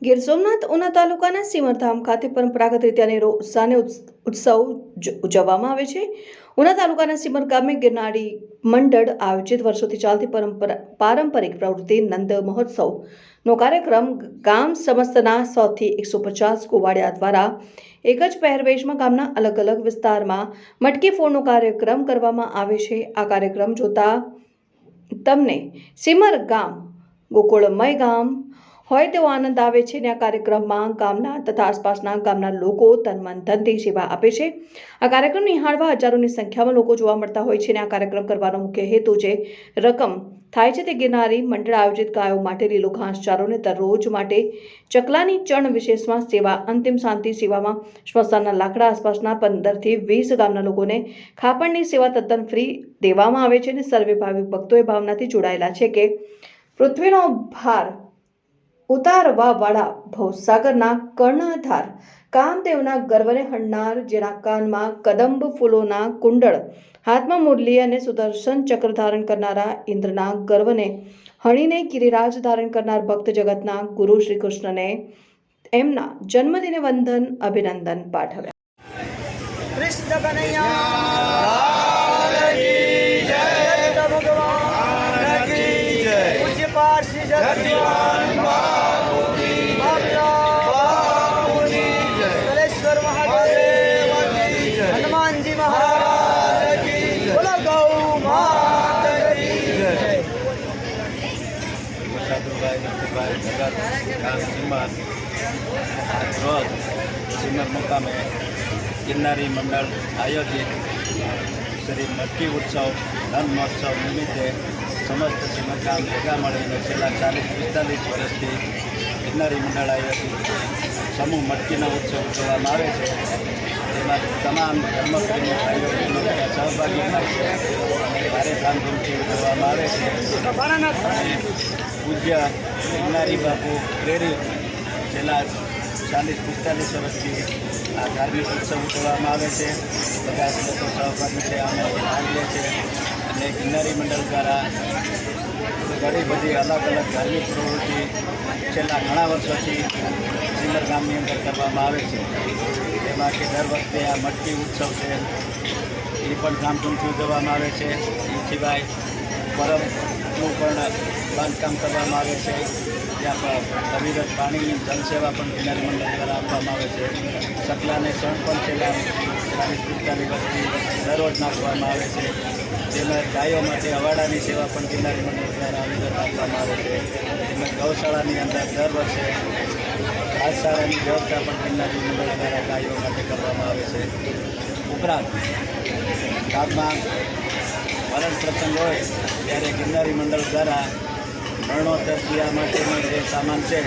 ગીર સોમનાથ ઉના તાલુકાના સિમરધામ ખાતે પરંપરાગત રીતે અનેરો ઉત્સાહને ઉત્સવ ઉજવવામાં આવે છે. ઉના તાલુકાના સિમર ગામે ગિરનારી મંડળ આયોજિત વર્ષોથી ચાલતી પારંપરિક પ્રવૃત્તિ નંદ મહોત્સવનો કાર્યક્રમ ગામ સમસ્તના 100 થી 150 ગોવાળિયા દ્વારા એક જ પહેરવેશમાં ગામના અલગ અલગ વિસ્તારમાં મટકી ફોડનો કાર્યક્રમ કરવામાં આવે છે. આ કાર્યક્રમ જોતા તમને સિમર ગામ ગોકુળમય ગામ હોય તેવો આનંદ આવે છે અને આ કાર્યક્રમમાં ગામના તથા આસપાસના ગામના લોકો તન મન ધનથી સેવા આપે છે. આ કાર્યક્રમ નિહાળવા હજારોની સંખ્યામાં લોકો જોવા મળતા હોય છે અને આ કાર્યક્રમ કરવાનો મુખ્ય હેતુ જે રકમ થાય છે તે ગિરનારી મંડળ આયોજિત ગાયો માટે લીલો ઘાસચારોને દરરોજ માટે ચકલાની ચણ વિશેષમાં સેવા અંતિમ શાંતિ સેવામાં સ્મશાનના લાકડા આસપાસના 15 થી 20 ગામના લોકોને ખાપણની સેવા તદ્દન ફ્રી દેવામાં આવે છે અને સર્વે ભાવિક ભક્તોએ ભાવનાથી જોડાયેલા છે કે પૃથ્વીનો ભાર ઉતારવા વાળા ભવસાગરના કર્ણધાર કામદેવના ગર્વને હણનાર, જેના કાનમાં કદંબ ફૂલોના કુંડળ, હાથમાં મુરલી અને સુદર્શન ચક્ર ધારણ કરનારા ઇન્દ્રના ગર્વને હણીને ગિરિરાજ ધારણ કરનાર ભક્ત જગતના ગુરુ શ્રી કૃષ્ણને એમના જન્મદિને વંદન અભિનંદન પાઠવ્યા. કૃષ્ણ કનૈયા હનુમાનજી મહારાજ બોલો ગૌ માતા કી જય. રોજ સિમર મુકામે ગિરનારી મંડળ આયોજિત શ્રી મટકી ઉત્સવ ધન મહોત્સવ નિમિત્તે સમસ્ત સિમર ગામ ભેગા મળીને છેલ્લા 40-45 વર્ષથી ગિરનારી મંડળ આયોજિત સમૂહ મટકીનો ઉત્સવ ઉજવવામાં આવે છે. તેમાં તમામ ધર્મપ્રેમી ભાઈઓ બહેનો સહભાગી થાય છે અને ભારે ધામધૂમથી ઉજવવામાં આવે છે. અને પૂજ્ય ગિરનારી બાપુ પ્રેરિત છેલ્લા 40-45 વર્ષથી આ ધાર્મિક ઉત્સવ ઉજવવામાં આવે છે. બધા જ લોકો સહભાગી છે અને ભાગ લે છે અને ગિરનારી મંડળ દ્વારા ઘણી બધી અલગ અલગ ધાર્મિક પ્રવૃત્તિ છેલ્લા ઘણા વર્ષોથી સિમર ગામની અંદર કરવામાં આવે છે. જેમાં કે દર વખતે આ મટકી ઉત્સવ છે એ પણ ધામધૂમથી ઉજવવામાં આવે છે. એ સિવાય પરબનું પણ બાંધકામ કરવામાં આવે છે. ત્યાં અવિરત પાણીની જલસેવા પણ ગિરનારી મંડળ દ્વારા આપવામાં આવે છે. સકલાને શણ પણ છેલ્લા 40-45 વર્ષથી દરરોજ નાખવામાં આવે છે. તેમજ ગાયો માટે અવાડાની સેવા પણ ગિરનારી મંડળ દ્વારા અવિરત આપવામાં આવે છે. તેમજ ગૌશાળાની અંદર દર વર્ષે ઘાસચારાની વ્યવસ્થા પણ ગિરનારી મંડળ દ્વારા ગાયો માટે કરવામાં આવે છે. ઉપરાંત ગામમાં મરણ પ્રસંગ હોય ત્યારે ગિરનારી મંડળ દ્વારા મરણોત્તર ક્રિયા માટેનો જે સામાન છે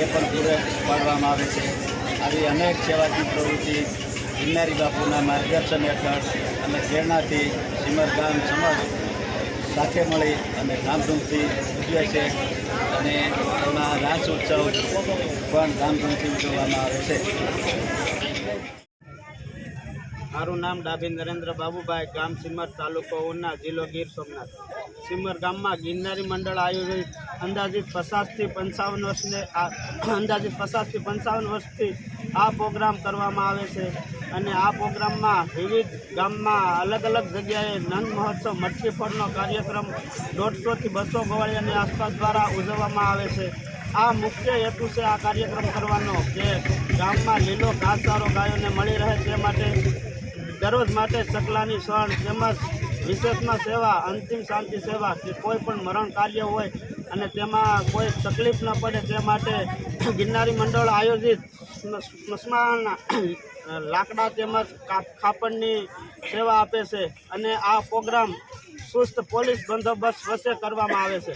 એ પણ પૂરે પાડવામાં આવે છે. આવી અનેક સેવાકીય પ્રવૃત્તિ ગિરનારી બાપુના માર્ગદર્શન હેઠળ અને પ્રેરણાથી સિમર ગામ સમાજ સાથે મળી અને ધામધૂમથી ઉજવે છે અને એમાં રાસ ઉત્સવ પણ ધામધૂમથી ઉજવવામાં આવે છે. મારું નામ ડાભી નરેન્દ્ર બાબુભાઈ, ગામ સિમર, તાલુકો ઉના, જિલ્લો ગીર સોમનાથ. સિમર ગામમાં ગિરનારી મંડળ આયોજિત અંદાજિત 50 થી 55 વર્ષથી આ પ્રોગ્રામ કરવામાં આવે છે અને આ પ્રોગ્રામમાં વિવિધ ગામમાં અલગ અલગ જગ્યાએ નંદ મહોત્સવ મટકી ફોડનો કાર્યક્રમ 150 થી 200 ગવાળિયાની આસપાસ દ્વારા ઉજવવામાં આવે છે. આ મુખ્ય હેતુ છે આ કાર્યક્રમ કરવાનો કે ગામમાં લીલો ઘાસચારો ગાયોને મળી રહે તે માટે દરરોજ માટે ચકલાની શણ તેમજ વિશેષમાં સેવા અંતિમ શાંતિ સેવા કે કોઈ પણ મરણ કાર્ય હોય અને તેમાં કોઈ તકલીફ ન પડે તે માટે ગિરનારી મંડળ આયોજિત સ્મશાન લાકડા તેમજ ખાપણની સેવા આપે છે અને આ પ્રોગ્રામ સુસ્ત પોલીસ બંદોબસ્ત વચ્ચે કરવામાં આવે છે.